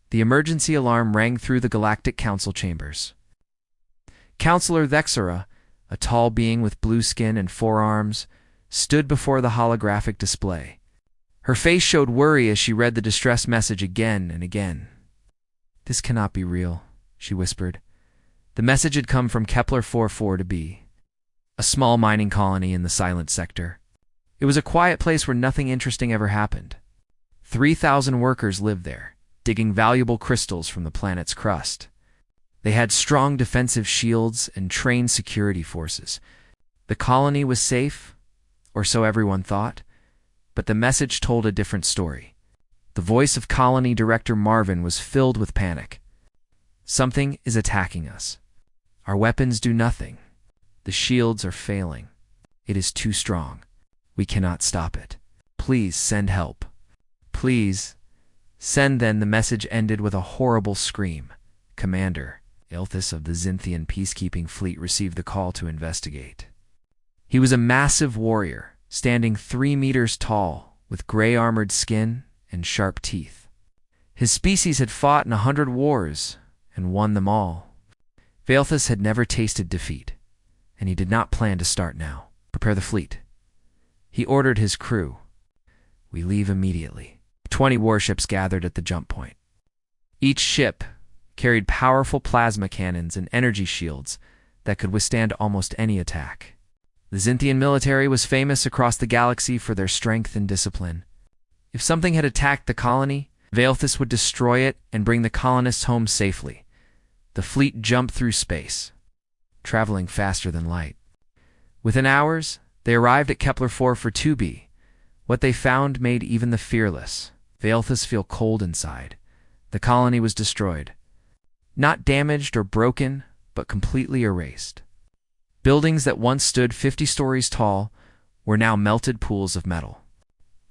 The emergency alarm rang through the Galactic Council chambers. Counselor Thexera, a tall being with blue skin and 4 arms, stood before the holographic display. Her face showed worry as she read the distress message again and again. "This cannot be real," she whispered. The message had come from Kepler 44 to B, a small mining colony in the Silent Sector. It was a quiet place where nothing interesting ever happened. 3,000 workers lived there, digging valuable crystals from the planet's crust. They had strong defensive shields and trained security forces. The colony was safe, or so everyone thought, but the message told a different story. The voice of Colony Director Marvin was filled with panic. "Something is attacking us. Our weapons do nothing. The shields are failing. It is too strong. We cannot stop it. Please send help. Please send." Then the message ended with a horrible scream. Commander Ilthus of the Zynthian peacekeeping fleet received the call to investigate. He was a massive warrior, standing 3 meters tall, with gray-armored skin and sharp teeth. His species had fought in 100 wars and won them all. Ilthus had never tasted defeat, and he did not plan to start now. "Prepare the fleet," he ordered his crew. "We leave immediately." 20 warships gathered at the jump point. Each ship carried powerful plasma cannons and energy shields that could withstand almost any attack. The Zynthian military was famous across the galaxy for their strength and discipline. If something had attacked the colony, Ilthus would destroy it and bring the colonists home safely. The fleet jumped through space, traveling faster than light. Within hours, they arrived at Kepler 4 for 2B. What they found made even the fearless Ilthus feel cold inside. The colony was destroyed. Not damaged or broken, but completely erased. Buildings that once stood 50 stories tall were now melted pools of metal.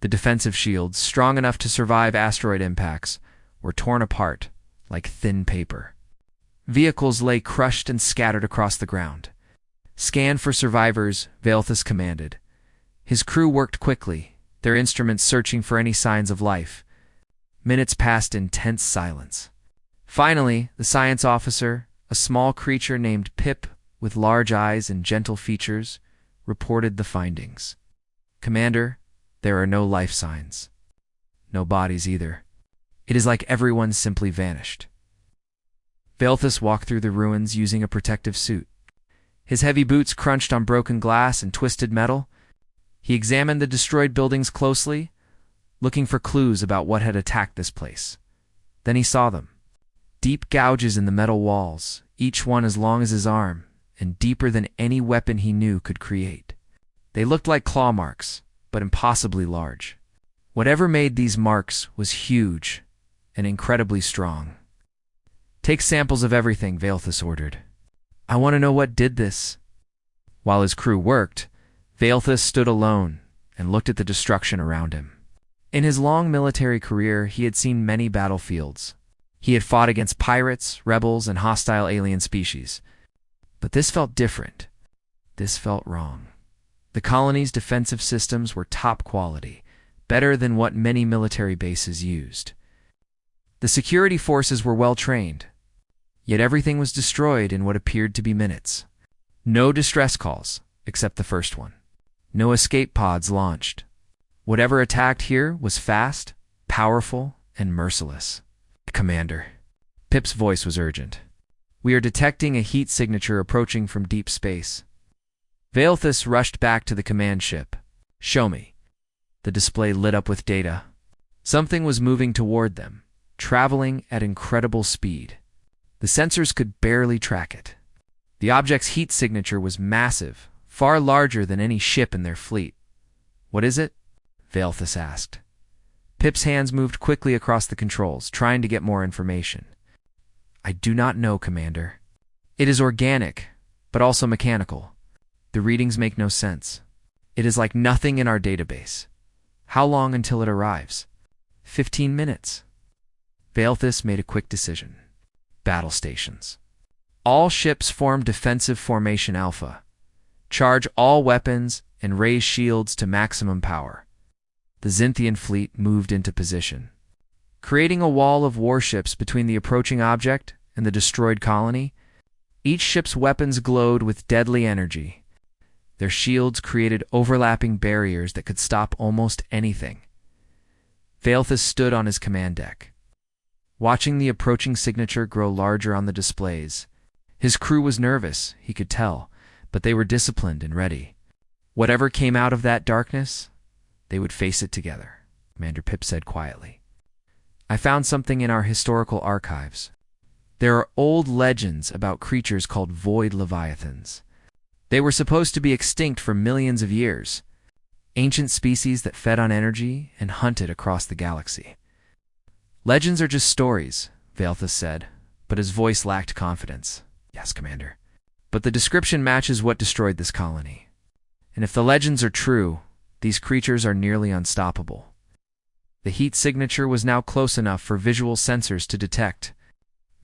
The defensive shields, strong enough to survive asteroid impacts, were torn apart like thin paper. Vehicles lay crushed and scattered across the ground. "Scan for survivors," Ilthus commanded. His crew worked quickly, their instruments searching for any signs of life. Minutes passed in tense silence. Finally, the science officer, a small creature named Pip with large eyes and gentle features, reported the findings. "Commander, there are no life signs. No bodies either. It is like everyone simply vanished." Ilthus walked through the ruins using a protective suit. His heavy boots crunched on broken glass and twisted metal. He examined the destroyed buildings closely, looking for clues about what had attacked this place. Then he saw them. Deep gouges in the metal walls, each one as long as his arm, and deeper than any weapon he knew could create. They looked like claw marks, but impossibly large. Whatever made these marks was huge and incredibly strong. "Take samples of everything," Ilthus ordered. "I want to know what did this." While his crew worked, Ilthus stood alone and looked at the destruction around him. In his long military career, he had seen many battlefields. He had fought against pirates, rebels, and hostile alien species. But this felt different. This felt wrong. The colony's defensive systems were top quality, better than what many military bases used. The security forces were well trained, yet everything was destroyed in what appeared to be minutes. No distress calls, except the first one. No escape pods launched. Whatever attacked here was fast, powerful, and merciless. "Commander," Pip's voice was urgent. "We are detecting a heat signature approaching from deep space." Ilthus rushed back to the command ship. "Show me." The display lit up with data. Something was moving toward them, traveling at incredible speed. The sensors could barely track it. The object's heat signature was massive, far larger than any ship in their fleet. "What is it?" Ilthus asked. Pip's hands moved quickly across the controls, trying to get more information. "I do not know, Commander. It is organic, but also mechanical. The readings make no sense. It is like nothing in our database. How long until it arrives?" 15 minutes. Ilthus made a quick decision. Battle stations. All ships form defensive formation Alpha. Charge all weapons and raise shields to maximum power. The Zynthian fleet moved into position. creating a wall of warships between the approaching object and the destroyed colony. Each ship's weapons glowed with deadly energy. Their shields created overlapping barriers that could stop almost anything. Veilthus stood on his command deck, watching the approaching signature grow larger on the displays. His crew was nervous, he could tell, but they were disciplined and ready. Whatever came out of that darkness, they would face it together, Commander Pip said quietly. I found something in our historical archives. There are old legends about creatures called void leviathans. They were supposed to be extinct for millions of years, ancient species that fed on energy and hunted across the galaxy. Legends are just stories, Veilthus said, but his voice lacked confidence. Yes, Commander. But the description matches what destroyed this colony. And if the legends are true, these creatures are nearly unstoppable. The heat signature was now close enough for visual sensors to detect.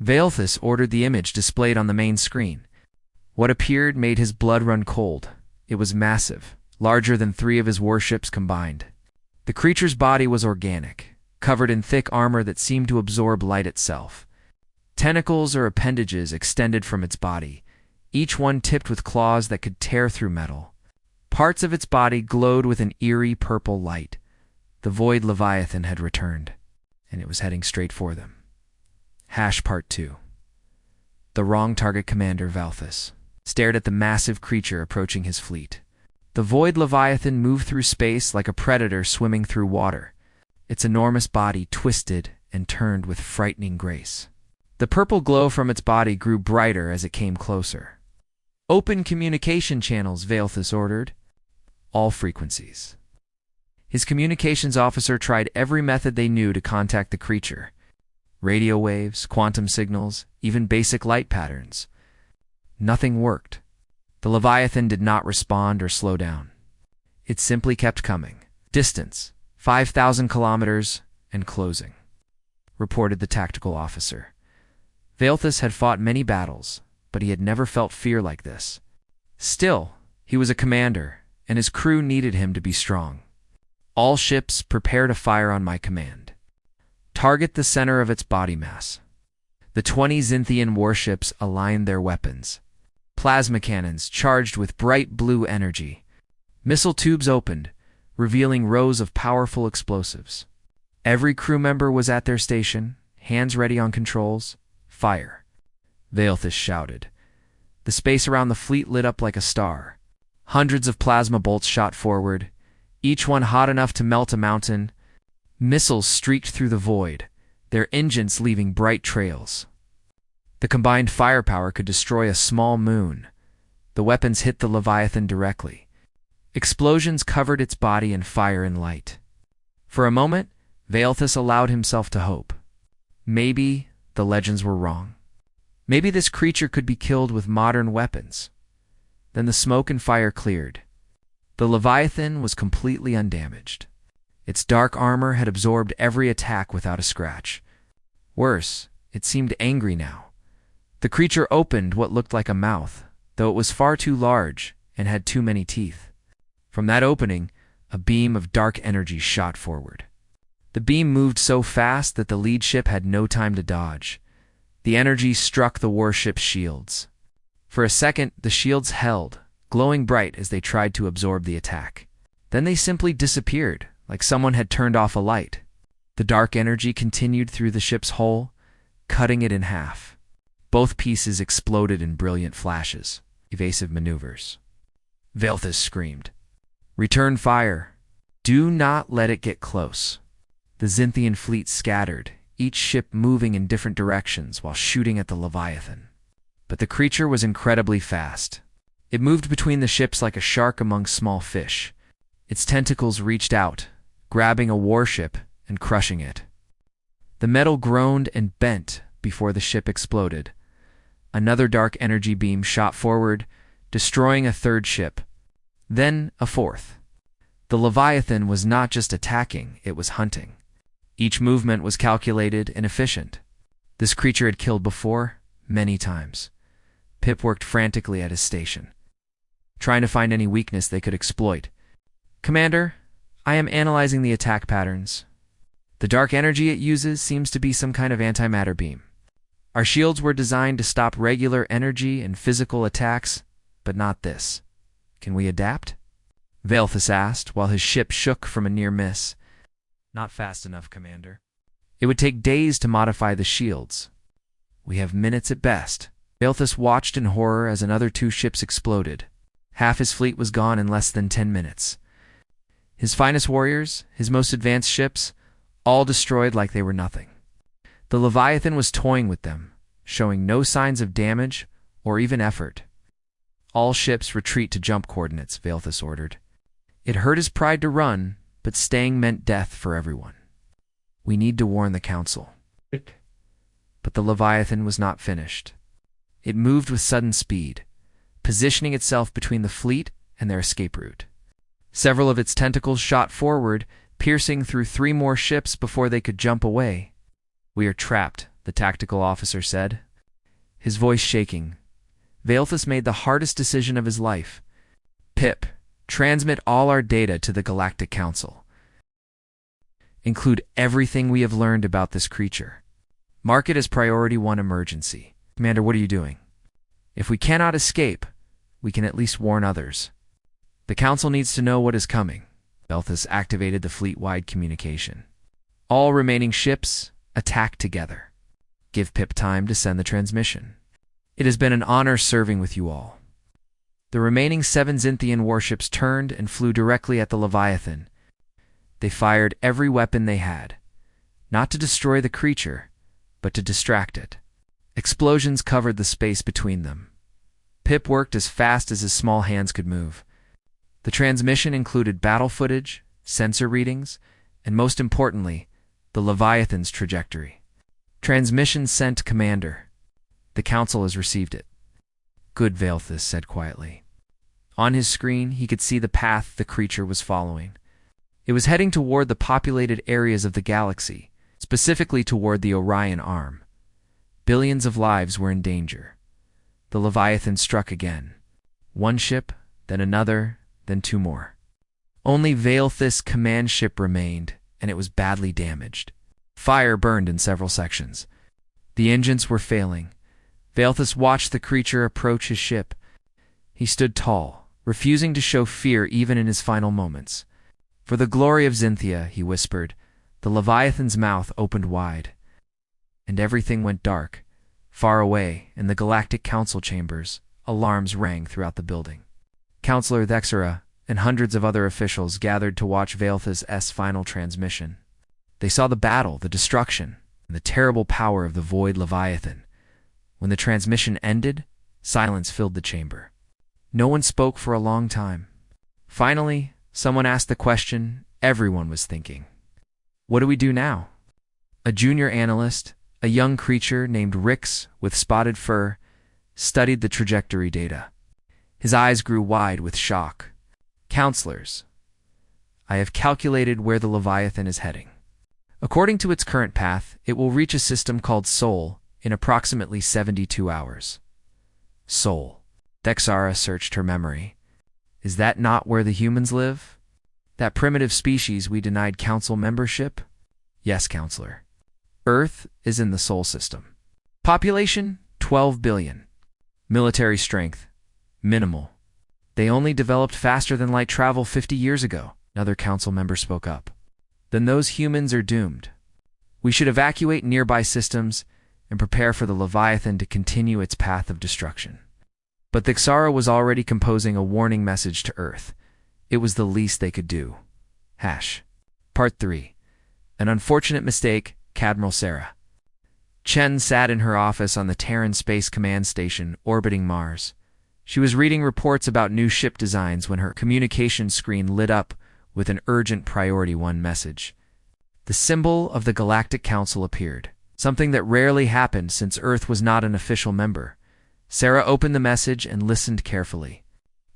Veilthus ordered the image displayed on the main screen. What appeared made his blood run cold. It was massive, larger than 3 of his warships combined. The creature's body was organic, covered in thick armor that seemed to absorb light itself. Tentacles or appendages extended from its body, each one tipped with claws that could tear through metal. Parts of its body glowed with an eerie purple light. The void leviathan had returned, and it was heading straight for them. Part 2. The wrong target. Commander Veilthus stared at the massive creature approaching his fleet. The void leviathan moved through space like a predator swimming through water. Its enormous body twisted and turned with frightening grace. The purple glow from its body grew brighter as it came closer. Open communication channels, Veilthus ordered. All frequencies. His communications officer tried every method they knew to contact the creature. Radio waves, quantum signals, even basic light patterns. Nothing worked. The Leviathan did not respond or slow down. It simply kept coming. Distance, 5,000 kilometers, and closing, reported the tactical officer. Veilthus had fought many battles, but he had never felt fear like this. Still, he was a commander, and his crew needed him to be strong. All ships, prepare to fire on my command. Target the center of its body mass. The 20 Xinthian warships aligned their weapons. Plasma cannons charged with bright blue energy. Missile tubes opened, revealing rows of powerful explosives. Every crew member was at their station, hands ready on controls. Fire, Veilthus shouted. The space around the fleet lit up like a star. Hundreds of plasma bolts shot forward, each one hot enough to melt a mountain. Missiles streaked through the void, their engines leaving bright trails. The combined firepower could destroy a small moon. The weapons hit the Leviathan directly. Explosions covered its body in fire and light. For a moment, Veilthus allowed himself to hope. Maybe the legends were wrong. Maybe this creature could be killed with modern weapons. Then the smoke and fire cleared. The Leviathan was completely undamaged. Its dark armor had absorbed every attack without a scratch. Worse, it seemed angry now. The creature opened what looked like a mouth, though it was far too large and had too many teeth. From that opening, a beam of dark energy shot forward. The beam moved so fast that the lead ship had no time to dodge. The energy struck the warship's shields. For a second, the shields held, glowing bright as they tried to absorb the attack. Then they simply disappeared, like someone had turned off a light. The dark energy continued through the ship's hull, cutting it in half. Both pieces exploded in brilliant flashes, evasive maneuvers. Veilthus screamed, "Return fire! Do not let it get close." The Xinthian fleet scattered, each ship moving in different directions while shooting at the Leviathan. But the creature was incredibly fast. It moved between the ships like a shark among small fish. Its tentacles reached out, grabbing a warship and crushing it. The metal groaned and bent before the ship exploded. Another dark energy beam shot forward, destroying a third ship. Then a fourth. The Leviathan was not just attacking, it was hunting. Each movement was calculated and efficient. This creature had killed before, many times. Pip worked frantically at his station, trying to find any weakness they could exploit. "Commander, I am analyzing the attack patterns. The dark energy it uses seems to be some kind of antimatter beam. Our shields were designed to stop regular energy and physical attacks, but not this. Can we adapt? Velthus asked, while his ship shook from a near miss. Not fast enough, Commander. It would take days to modify the shields. We have minutes at best. Velthus watched in horror as another 2 ships exploded. Half his fleet was gone in less than 10 minutes. His finest warriors, his most advanced ships, all destroyed like they were nothing. The Leviathan was toying with them, showing no signs of damage or even effort. All ships retreat to jump coordinates, Velthus ordered. It hurt his pride to run, but staying meant death for everyone. We need to warn the Council. But the Leviathan was not finished. It moved with sudden speed, positioning itself between the fleet and their escape route. Several of its tentacles shot forward, piercing through 3 more ships before they could jump away. We are trapped, the tactical officer said, his voice shaking. Velthus made the hardest decision of his life. Pip, transmit all our data to the Galactic Council. Include everything we have learned about this creature. Mark it as Priority 1 emergency. Commander, what are you doing? If we cannot escape, we can at least warn others. The Council needs to know what is coming. Velthus activated the fleet-wide communication. All remaining ships, attack together. Give Pip time to send the transmission. It has been an honor serving with you all. The remaining 7 Xinthian warships turned and flew directly at the Leviathan. They fired every weapon they had, not to destroy the creature, but to distract it. Explosions covered the space between them. Pip worked as fast as his small hands could move. The transmission included battle footage, sensor readings, and most importantly, the Leviathan's trajectory. Transmission sent, Commander. The Council has received it. Good, Velthus said quietly. On his screen, he could see the path the creature was following. It was heading toward the populated areas of the galaxy, specifically toward the Orion Arm. Billions of lives were in danger. The Leviathan struck again. 1 ship, then another, then 2 more. Only Velthus' command ship remained, and it was badly damaged. Fire burned in several sections. The engines were failing. Velthus watched the creature approach his ship. He stood tall, refusing to show fear even in his final moments. For the glory of Xinthia, he whispered. The Leviathan's mouth opened wide. And everything went dark. Far away, in the Galactic Council chambers, alarms rang throughout the building. Councillor Thexera and hundreds of other officials gathered to watch Velthus' final transmission. They saw the battle, the destruction, and the terrible power of the Void Leviathan. When the transmission ended, silence filled the chamber. No one spoke for a long time. Finally, someone asked the question everyone was thinking. What do we do now? A junior analyst, a young creature named Rix with spotted fur, studied the trajectory data. His eyes grew wide with shock. Counselors, I have calculated where the Leviathan is heading. According to its current path, it will reach a system called Sol in approximately 72 hours. Sol. Thexara searched her memory. Is that not where the humans live? That primitive species we denied council membership? Yes, Counselor. Earth is in the Sol system. Population, 12 billion. Military strength, minimal. They only developed faster than light travel 50 years ago, another council member spoke up. Then those humans are doomed. We should evacuate nearby systems and prepare for the Leviathan to continue its path of destruction. But Thexara was already composing a warning message to Earth. It was the least they could do. Part 3. An unfortunate mistake, Cadmiral Sarah. Chen sat in her office on the Terran Space Command Station orbiting Mars. She was reading reports about new ship designs when her communication screen lit up with an urgent Priority 1 message. The symbol of the Galactic Council appeared, something that rarely happened since Earth was not an official member. Sarah opened the message and listened carefully.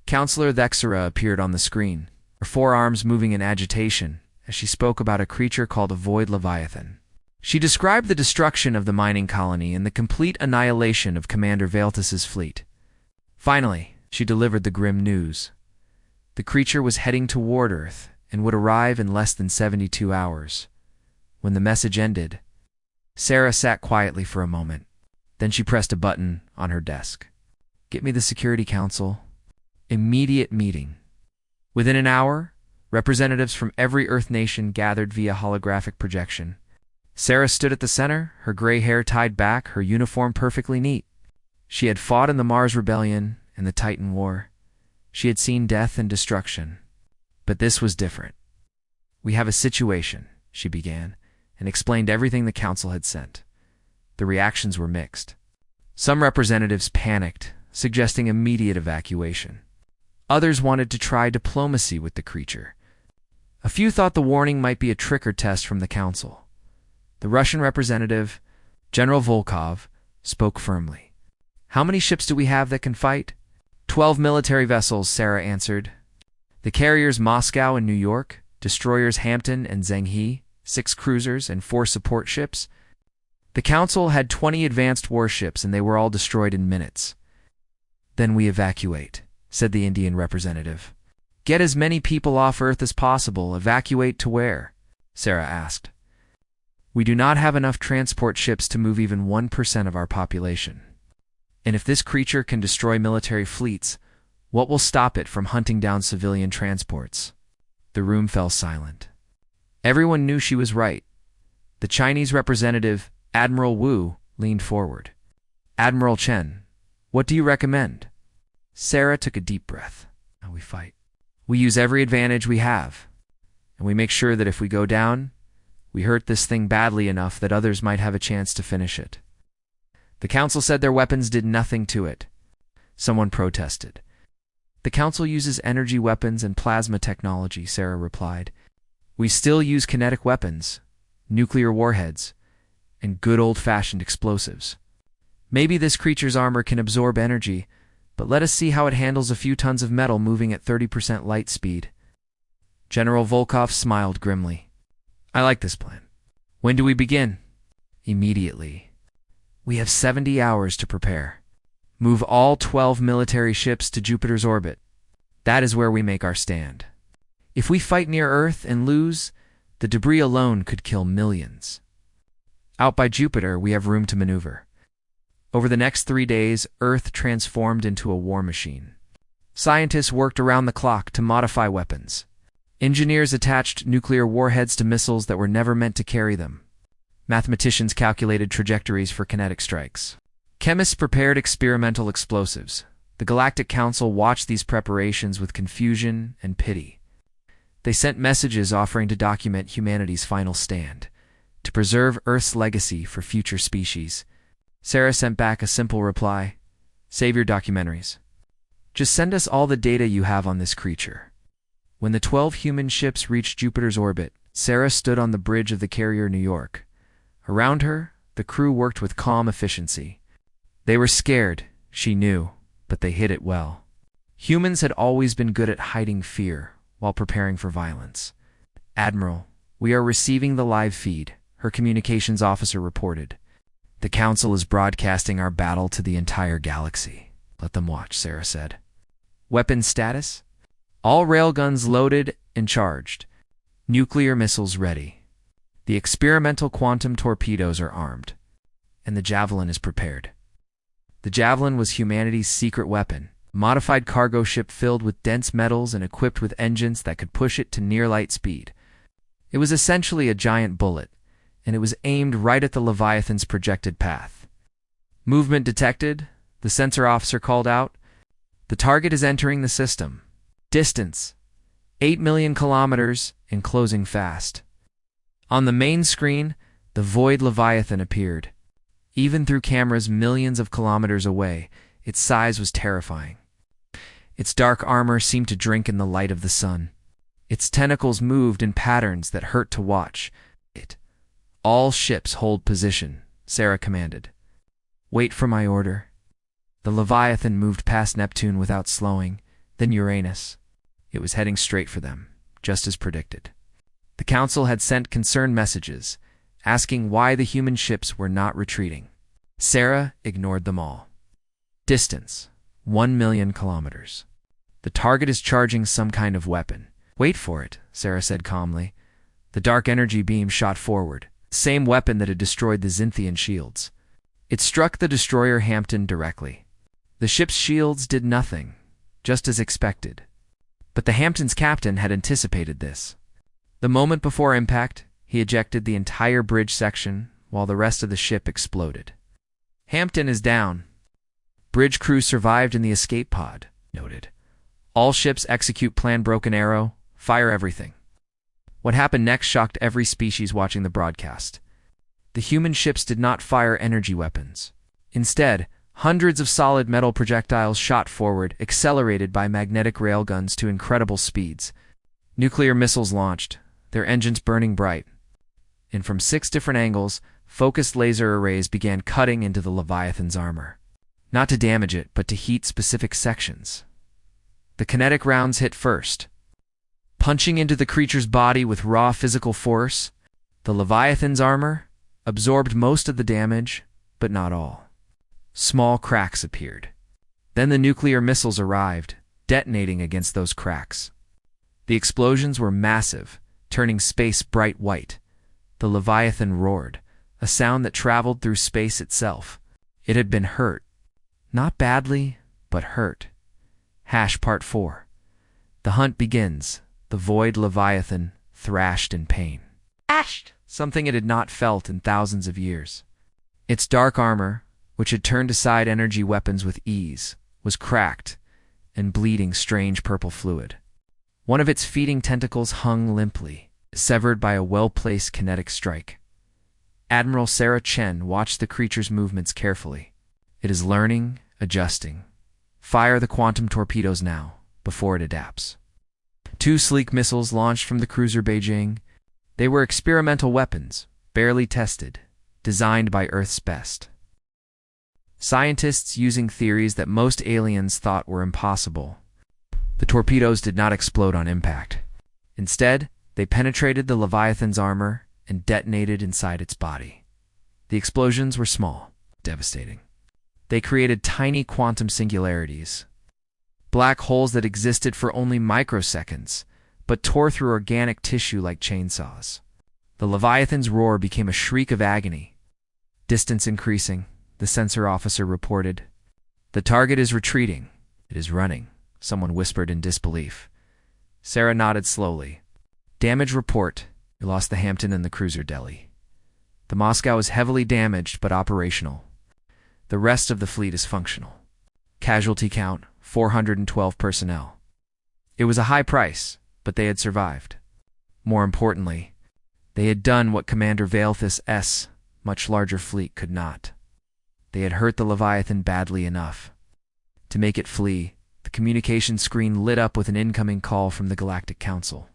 Councillor Thexera appeared on the screen, her forearms moving in agitation as she spoke about a creature called a Void Leviathan. She described the destruction of the mining colony and the complete annihilation of Commander Velthus' fleet. Finally, she delivered the grim news. The creature was heading toward Earth and would arrive in less than 72 hours. When the message ended, Sarah sat quietly for a moment. Then she pressed a button on her desk. "Get me the Security Council." Immediate meeting. Within an hour, representatives from every Earth nation gathered via holographic projection. Sarah stood at the center, her gray hair tied back, her uniform perfectly neat. She had fought in the Mars Rebellion and the Titan War. She had seen death and destruction. But this was different. "We have a situation," she began, and explained everything the council had sent. The reactions were mixed. Some representatives panicked, suggesting immediate evacuation. Others wanted to try diplomacy with the creature. A few thought the warning might be a trick or test from the council. The Russian representative, General Volkov, spoke firmly. "How many ships do we have that can fight?" 12 military vessels, Sarah answered. "The carriers Moscow and New York, destroyers Hampton and Zhenghe, 6 cruisers, and 4 support ships. The council had 20 advanced warships, and they were all destroyed in minutes." "Then we evacuate," said the Indian representative. "Get as many people off Earth as possible. Evacuate to where?" Sarah asked. "We do not have enough transport ships to move even 1% of our population. And if this creature can destroy military fleets, what will stop it from hunting down civilian transports?" The room fell silent. Everyone knew she was right. The Chinese representative, Admiral Wu, leaned forward. "Admiral Chen, what do you recommend?" Sarah took a deep breath. "We fight. We use every advantage we have. And we make sure that if we go down, we hurt this thing badly enough that others might have a chance to finish it." The council said their weapons did nothing to it. Someone protested. "The council uses energy weapons and plasma technology," Sarah replied. "We still use kinetic weapons, nuclear warheads, and good old-fashioned explosives. Maybe this creature's armor can absorb energy, but let us see how it handles a few tons of metal moving at 30% light speed." General Volkov smiled grimly. "I like this plan. When do we begin?" "Immediately. We have 70 hours to prepare. Move all 12 military ships to Jupiter's orbit. That is where we make our stand. If we fight near Earth and lose, the debris alone could kill millions. Out by Jupiter, we have room to maneuver." Over the next 3 days, Earth transformed into a war machine. Scientists worked around the clock to modify weapons. Engineers attached nuclear warheads to missiles that were never meant to carry them. Mathematicians calculated trajectories for kinetic strikes. Chemists prepared experimental explosives. The Galactic Council watched these preparations with confusion and pity. They sent messages offering to document humanity's final stand, to preserve Earth's legacy for future species. Sarah sent back a simple reply: "Save your documentaries. Just send us all the data you have on this creature." When the 12 human ships reached Jupiter's orbit, Sarah stood on the bridge of the carrier New York. Around her, the crew worked with calm efficiency. They were scared, she knew, but they hid it well. Humans had always been good at hiding fear while preparing for violence. "Admiral, we are receiving the live feed," her communications officer reported. "The Council is broadcasting our battle to the entire galaxy." "Let them watch," Sarah said. "Weapons status? All railguns loaded and charged. Nuclear missiles ready. The experimental quantum torpedoes are armed. And the Javelin is prepared." The Javelin was humanity's secret weapon, a modified cargo ship filled with dense metals and equipped with engines that could push it to near-light speed. It was essentially a giant bullet, and it was aimed right at the Leviathan's projected path. "Movement detected," the sensor officer called out. "The target is entering the system. Distance: 8 million kilometers and closing fast." On the main screen, the void Leviathan appeared. Even through cameras millions of kilometers away, its size was terrifying. Its dark armor seemed to drink in the light of the sun. Its tentacles moved in patterns that hurt to watch. "All ships hold position," Sarah commanded. "Wait for my order." The Leviathan moved past Neptune without slowing, then Uranus. It was heading straight for them, just as predicted. The Council had sent concerned messages, asking why the human ships were not retreating. Sarah ignored them all. "Distance: 1 million kilometers. The target is charging some kind of weapon." "Wait for it," Sarah said calmly. The dark energy beam shot forward. same weapon that had destroyed the Xinthian shields. It struck the destroyer Hampton directly. The ship's shields did nothing, just as expected. But the Hampton's captain had anticipated this. The moment before impact, he ejected the entire bridge section while the rest of the ship exploded. "Hampton is down. Bridge crew survived in the escape pod," noted. "All ships execute Plan Broken Arrow, fire everything." What happened next shocked every species watching the broadcast. The human ships did not fire energy weapons. Instead, hundreds of solid metal projectiles shot forward, accelerated by magnetic railguns to incredible speeds. Nuclear missiles launched, their engines burning bright. And from 6 different angles, focused laser arrays began cutting into the Leviathan's armor. Not to damage it, but to heat specific sections. The kinetic rounds hit first. Punching into the creature's body with raw physical force, the Leviathan's armor absorbed most of the damage, but not all. Small cracks appeared. Then the nuclear missiles arrived, detonating against those cracks. The explosions were massive, turning space bright white. The Leviathan roared, a sound that traveled through space itself. It had been hurt. Not badly, but hurt. Part 4. The hunt begins. The void Leviathan thrashed in pain. Thrashed! Something it had not felt in thousands of years. Its dark armor, which had turned aside energy weapons with ease, was cracked and bleeding strange purple fluid. One of its feeding tentacles hung limply, severed by a well-placed kinetic strike. Admiral Sarah Chen watched the creature's movements carefully. It is learning, adjusting. Fire the quantum torpedoes now, before it adapts. 2 sleek missiles launched from the cruiser Beijing. They were experimental weapons, barely tested, designed by Earth's best. Scientists using theories that most aliens thought were impossible. The torpedoes did not explode on impact. Instead, they penetrated the Leviathan's armor and detonated inside its body. The explosions were small, devastating. They created tiny quantum singularities, black holes that existed for only microseconds, but tore through organic tissue like chainsaws. The Leviathan's roar became a shriek of agony. Distance increasing, the sensor officer reported. "The target is retreating. It is running," someone whispered in disbelief. Sarah nodded slowly. "Damage report. We lost the Hampton and the cruiser Delhi. The Moscow is heavily damaged but operational. The rest of the fleet is functional. Casualty count, 412 personnel." It was a high price, but they had survived. More importantly, they had done what Commander Valethus' much larger fleet could not. They had hurt the Leviathan badly enough. To make it flee, the communication screen lit up with an incoming call from the Galactic Council.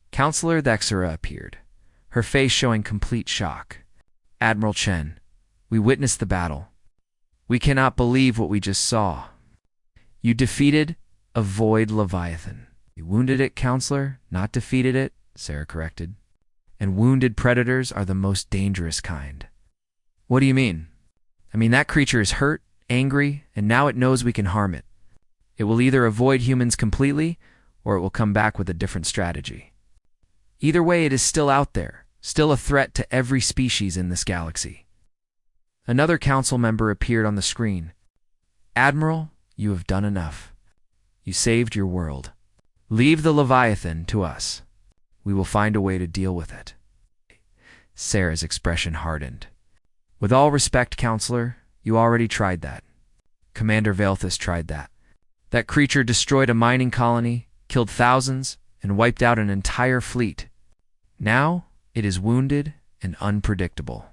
Counselor Thexera appeared, her face showing complete shock. "Admiral Chen, we witnessed the battle. We cannot believe what we just saw. You defeated a void Leviathan." "You wounded it, Counselor, not defeated it," Sarah corrected. "And wounded predators are the most dangerous kind." "What do you mean?" "I mean that creature is hurt, angry, and now it knows we can harm it. It will either avoid humans completely, or it will come back with a different strategy. Either way, it is still out there, still a threat to every species in this galaxy." Another council member appeared on the screen. "Admiral, you have done enough. You saved your world. Leave the Leviathan to us. We will find a way to deal with it." Sarah's expression hardened. "With all respect, Counselor, you already tried that. Commander Valethus tried that. That creature destroyed a mining colony, killed thousands, and wiped out an entire fleet. Now it is wounded and unpredictable.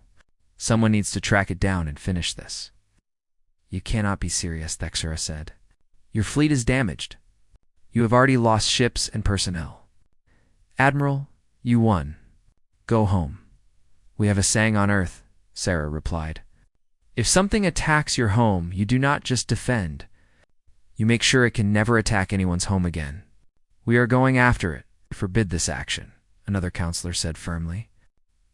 Someone needs to track it down and finish this." "You cannot be serious," Thexera said. "Your fleet is damaged. You have already lost ships and personnel. Admiral, you won. Go home. We have a saying on Earth," Sarah replied. "If something attacks your home, you do not just defend. You make sure it can never attack anyone's home again. We are going after it. Forbid this action," another counselor said firmly.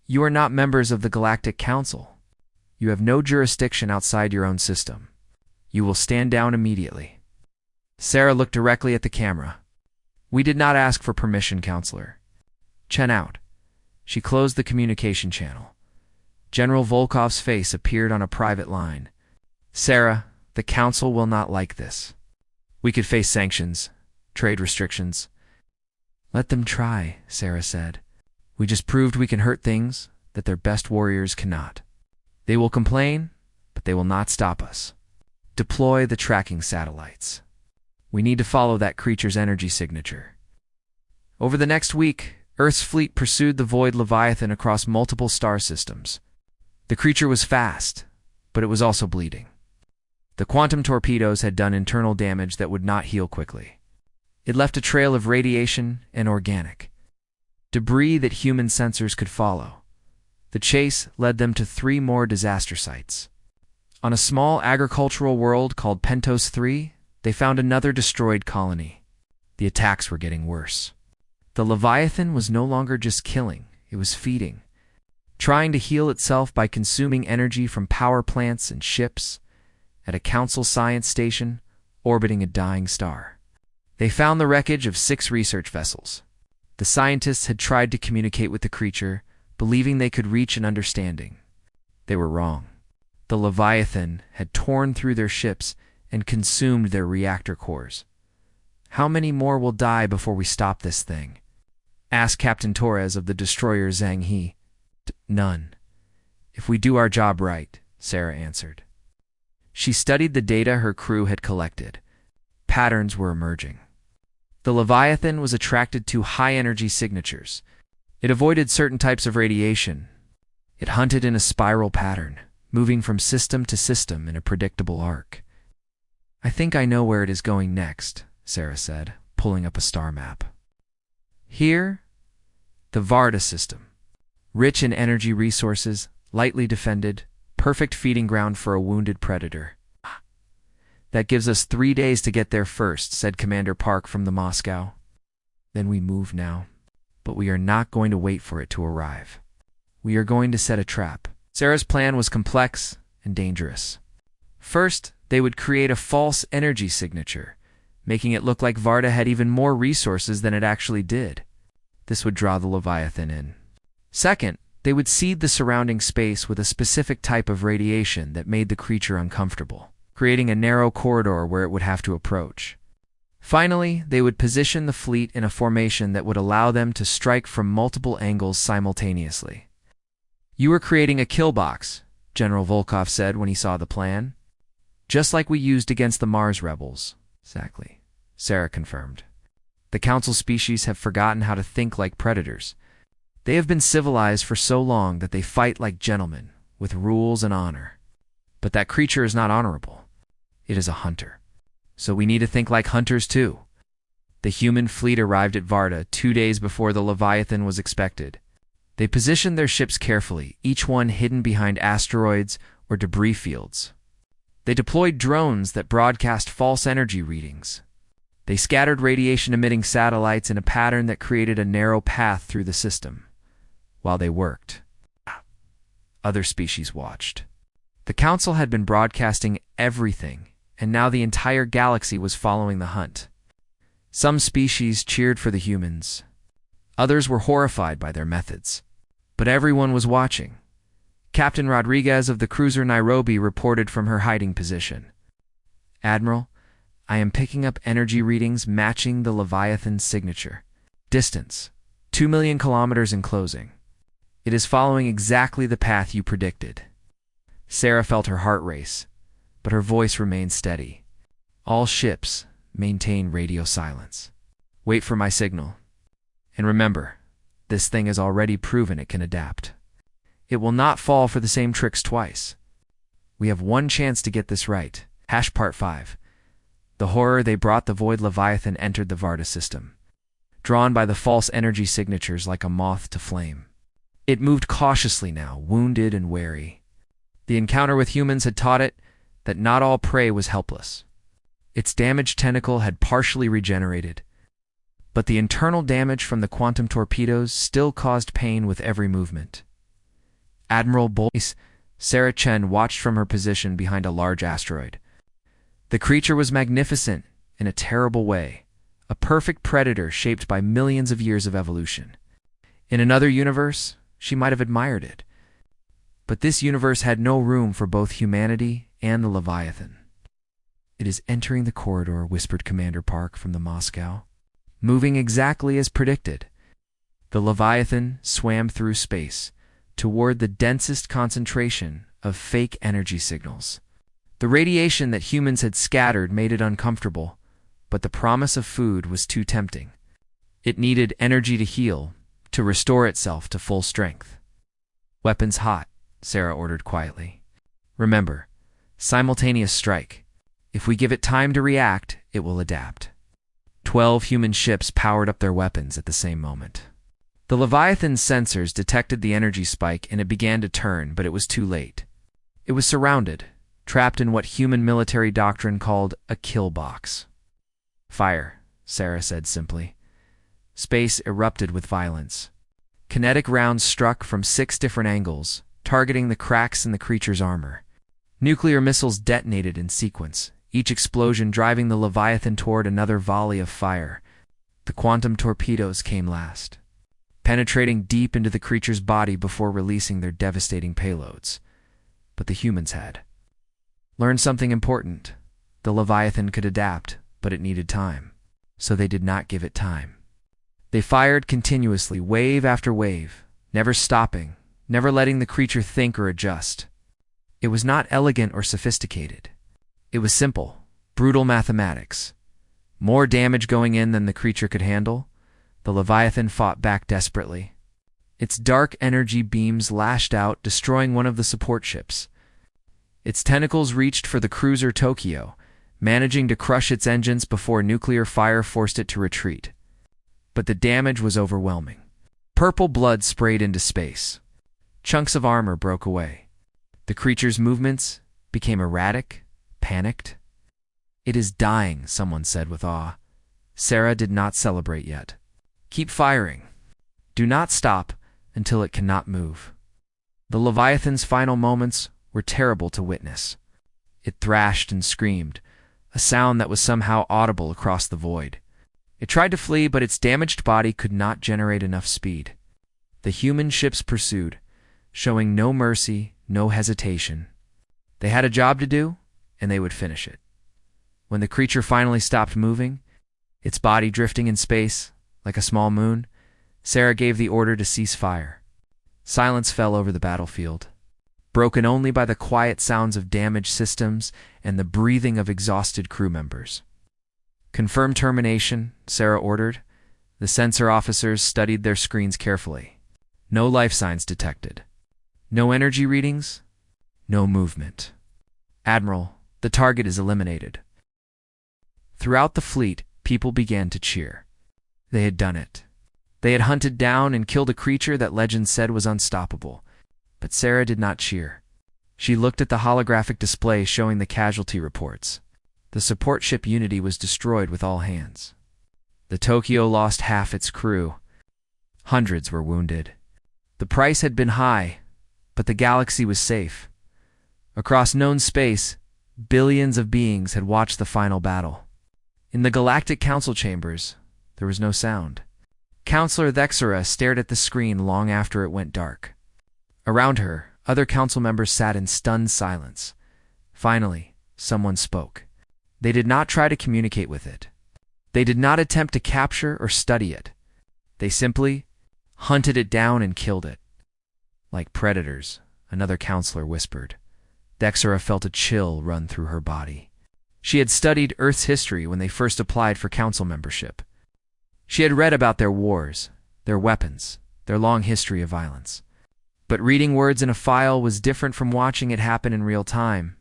"You are not members of the Galactic Council. You have no jurisdiction outside your own system. You will stand down immediately." Sarah looked directly at the camera. "We did not ask for permission, Counselor." Chen out. She closed the communication channel. General Volkov's face appeared on a private line. Sarah, the Council will not like this. We could face sanctions, trade restrictions. Let them try, Sarah said. We just proved we can hurt things that their best warriors cannot. They will complain, but they will not stop us. Deploy the tracking satellites. We need to follow that creature's energy signature. Over the next week, Earth's fleet pursued the Void Leviathan across multiple star systems. The creature was fast, but it was also bleeding. The quantum torpedoes had done internal damage that would not heal quickly. It left a trail of radiation and organic debris that human sensors could follow. The chase led them to 3 more disaster sites. On a small agricultural world called Pentos 3, they found another destroyed colony. The attacks were getting worse. The Leviathan was no longer just killing, it was feeding, trying to heal itself by consuming energy from power plants and ships at a Council science station orbiting a dying star. They found the wreckage of 6 research vessels. The scientists had tried to communicate with the creature, believing they could reach an understanding. They were wrong. The Leviathan had torn through their ships and consumed their reactor cores. How many more will die before we stop this thing? Asked Captain Torres of the destroyer Zhang He. None. If we do our job right, Sarah answered. She studied the data her crew had collected. Patterns were emerging. The Leviathan was attracted to high-energy signatures. It avoided certain types of radiation. It hunted in a spiral pattern, moving from system to system in a predictable arc. I think I know where it is going next, Sarah said, pulling up a star map. Here, the Varda system. Rich in energy resources, lightly defended, perfect feeding ground for a wounded predator. That gives us 3 days to get there first, said Commander Park from the Moscow. Then we move now. But we are not going to wait for it to arrive. We are going to set a trap. Sarah's plan was complex and dangerous. First, they would create a false energy signature, making it look like Varda had even more resources than it actually did. This would draw the Leviathan in. Second, they would seed the surrounding space with a specific type of radiation that made the creature uncomfortable, creating a narrow corridor where it would have to approach. Finally, they would position the fleet in a formation that would allow them to strike from multiple angles simultaneously. You were creating a kill box, General Volkov said when he saw the plan. Just like we used against the Mars rebels. Exactly, Sarah confirmed. The Council species have forgotten how to think like predators. They have been civilized for so long that they fight like gentlemen, with rules and honor. But that creature is not honorable. It is a hunter. So we need to think like hunters too. The human fleet arrived at Varda 2 days before the Leviathan was expected. They positioned their ships carefully, each one hidden behind asteroids or debris fields. They deployed drones that broadcast false energy readings. They scattered radiation-emitting satellites in a pattern that created a narrow path through the system. While they worked, other species watched. The Council had been broadcasting everything, and now the entire galaxy was following the hunt. Some species cheered for the humans. Others were horrified by their methods. But everyone was watching. Captain Rodriguez of the cruiser Nairobi reported from her hiding position. Admiral, I am picking up energy readings matching the Leviathan's signature. Distance, 2 million kilometers in closing. It is following exactly the path you predicted. Sarah felt her heart race, but her voice remained steady. All ships maintain radio silence. Wait for my signal. And remember, this thing has already proven it can adapt. It will not fall for the same tricks twice. We have one chance to get this right. Part 5. The horror they brought the Void Leviathan entered the Varda system, drawn by the false energy signatures like a moth to flame. It moved cautiously now, wounded and wary. The encounter with humans had taught it that not all prey was helpless. Its damaged tentacle had partially regenerated, but the internal damage from the quantum torpedoes still caused pain with every movement. Admiral Boyce, Sarah Chen watched from her position behind a large asteroid. The creature was magnificent in a terrible way, a perfect predator shaped by millions of years of evolution. In another universe, she might have admired it. But this universe had no room for both humanity and the Leviathan. "It is entering the corridor," whispered Commander Park from the Moscow. Moving exactly as predicted, the Leviathan swam through space toward the densest concentration of fake energy signals. The radiation that humans had scattered made it uncomfortable, but the promise of food was too tempting. It needed energy to heal, to restore itself to full strength. "Weapons hot," Sarah ordered quietly. "Remember, simultaneous strike. If we give it time to react, it will adapt." 12 human ships powered up their weapons at the same moment. The Leviathan's sensors detected the energy spike and it began to turn, but it was too late. It was surrounded, trapped in what human military doctrine called a kill box. "Fire," Sarah said simply. Space erupted with violence. Kinetic rounds struck from 6 different angles, targeting the cracks in the creature's armor. Nuclear missiles detonated in sequence, each explosion driving the Leviathan toward another volley of fire. The quantum torpedoes came last, penetrating deep into the creature's body before releasing their devastating payloads. But the humans had learned something important. The Leviathan could adapt, but it needed time. So they did not give it time. They fired continuously, wave after wave, never stopping, never letting the creature think or adjust. It was not elegant or sophisticated. It was simple, brutal mathematics. More damage going in than the creature could handle, the Leviathan fought back desperately. Its dark energy beams lashed out, destroying one of the support ships. Its tentacles reached for the cruiser Tokyo, managing to crush its engines before nuclear fire forced it to retreat. But the damage was overwhelming. Purple blood sprayed into space. Chunks of armor broke away. The creature's movements became erratic, panicked. "It is dying," someone said with awe. Sarah did not celebrate yet. "Keep firing. Do not stop until it cannot move." The Leviathan's final moments were terrible to witness. It thrashed and screamed, a sound that was somehow audible across the void. It tried to flee, but its damaged body could not generate enough speed. The human ships pursued, showing no mercy, no hesitation. They had a job to do, and they would finish it. When the creature finally stopped moving, its body drifting in space like a small moon, Sarah gave the order to cease fire. Silence fell over the battlefield, broken only by the quiet sounds of damaged systems and the breathing of exhausted crew members. "Confirm termination," Sarah ordered. The sensor officers studied their screens carefully. No life signs detected. No energy readings. No movement. "Admiral, the target is eliminated." Throughout the fleet, people began to cheer. They had done it. They had hunted down and killed a creature that legend said was unstoppable. But Sarah did not cheer. She looked at the holographic display showing the casualty reports. The support ship Unity was destroyed with all hands. The Tokyo lost half its crew. Hundreds were wounded. The price had been high, but the galaxy was safe. Across known space, billions of beings had watched the final battle. In the Galactic Council chambers, there was no sound. Counselor Thexera stared at the screen long after it went dark. Around her, other council members sat in stunned silence. Finally, someone spoke. They did not try to communicate with it. They did not attempt to capture or study it. They simply hunted it down and killed it. "Like predators," another counselor whispered. Thexera felt a chill run through her body. She had studied Earth's history when they first applied for council membership. She had read about their wars, their weapons, their long history of violence. But reading words in a file was different from watching it happen in real time.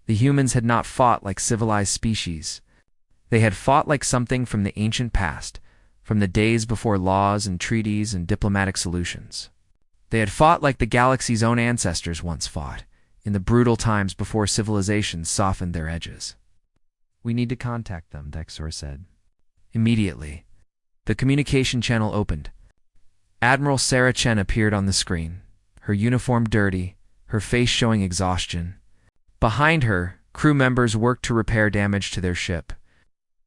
The humans had not fought like civilized species. They had fought like something from the ancient past, from the days before laws and treaties and diplomatic solutions. They had fought like the galaxy's own ancestors once fought, in the brutal times before civilizations softened their edges. "We need to contact them," Dexor said. Immediately, the communication channel opened. Admiral Sarah Chen appeared on the screen, her uniform dirty, her face showing exhaustion. Behind her, crew members worked to repair damage to their ship.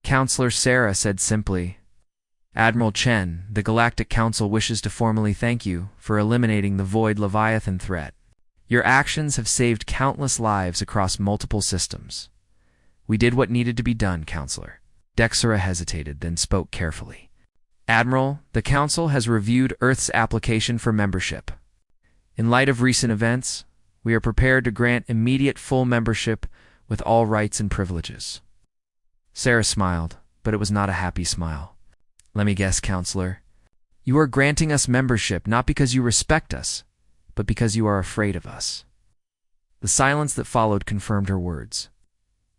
Counselor Sarah said simply, "Admiral Chen, the Galactic Council wishes to formally thank you for eliminating the Void Leviathan threat. Your actions have saved countless lives across multiple systems. We did what needed to be done, Counselor. Dexera hesitated, then spoke carefully. Admiral, the Council has reviewed Earth's application for membership. In light of recent events, we are prepared to grant immediate full membership with all rights and privileges. Sarah smiled, but it was not a happy smile. Let me guess, Counselor. You are granting us membership not because you respect us, but because you are afraid of us. The silence that followed confirmed her words.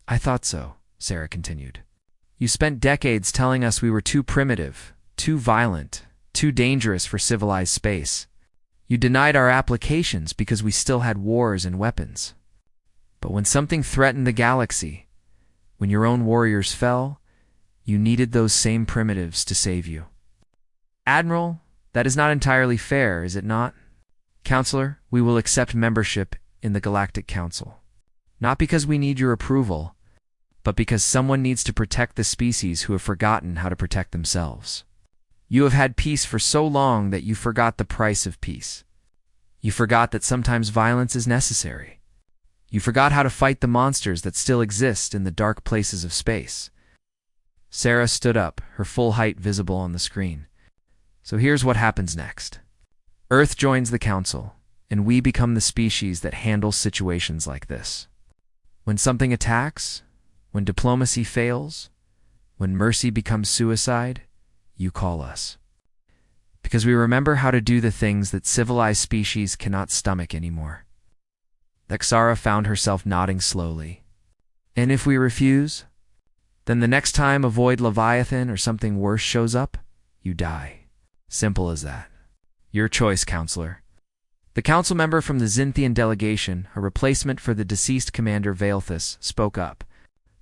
I thought so, Sarah continued. You spent decades telling us we were too primitive, too violent, too dangerous for civilized space. You denied our applications because we still had wars and weapons. But when something threatened the galaxy, when your own warriors fell, you needed those same primitives to save you. Admiral, that is not entirely fair, is it not? Counselor, we will accept membership in the Galactic Council. Not because we need your approval, but because someone needs to protect the species who have forgotten how to protect themselves. You have had peace for so long that you forgot the price of peace. You forgot that sometimes violence is necessary. You forgot how to fight the monsters that still exist in the dark places of space. Sarah stood up, her full height visible on the screen. So here's what happens next. Earth joins the Council, and we become the species that handles situations like this. When something attacks, when diplomacy fails, when mercy becomes suicide, you call us. Because we remember how to do the things that civilized species cannot stomach anymore. Dexera found herself nodding slowly. And if we refuse, then the next time a void Leviathan or something worse shows up, you die. Simple as that. Your choice, Counselor. The council member from the Xinthian delegation, a replacement for the deceased Commander Vaelthus, spoke up.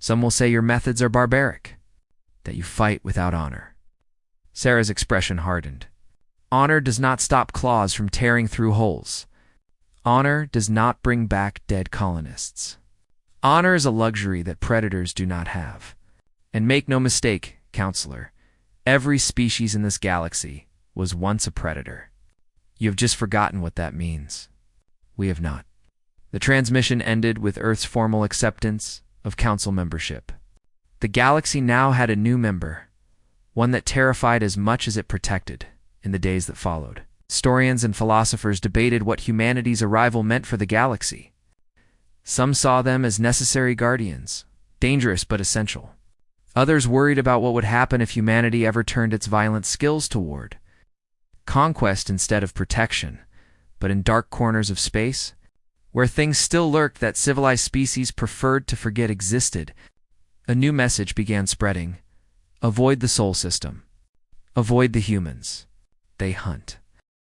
Some will say your methods are barbaric, that you fight without honor. Sarah's expression hardened. Honor does not stop claws from tearing through holes. Honor does not bring back dead colonists. Honor is a luxury that predators do not have. And make no mistake, Counselor, every species in this galaxy was once a predator. You have just forgotten what that means. We have not. The transmission ended with Earth's formal acceptance of Council membership. The galaxy now had a new member, one that terrified as much as it protected in the days that followed. Historians and philosophers debated what humanity's arrival meant for the galaxy. Some saw them as necessary guardians, dangerous but essential. Others worried about what would happen if humanity ever turned its violent skills toward conquest instead of protection. But in dark corners of space, where things still lurked that civilized species preferred to forget existed, a new message began spreading. Avoid the Sol system. Avoid the humans. They hunt.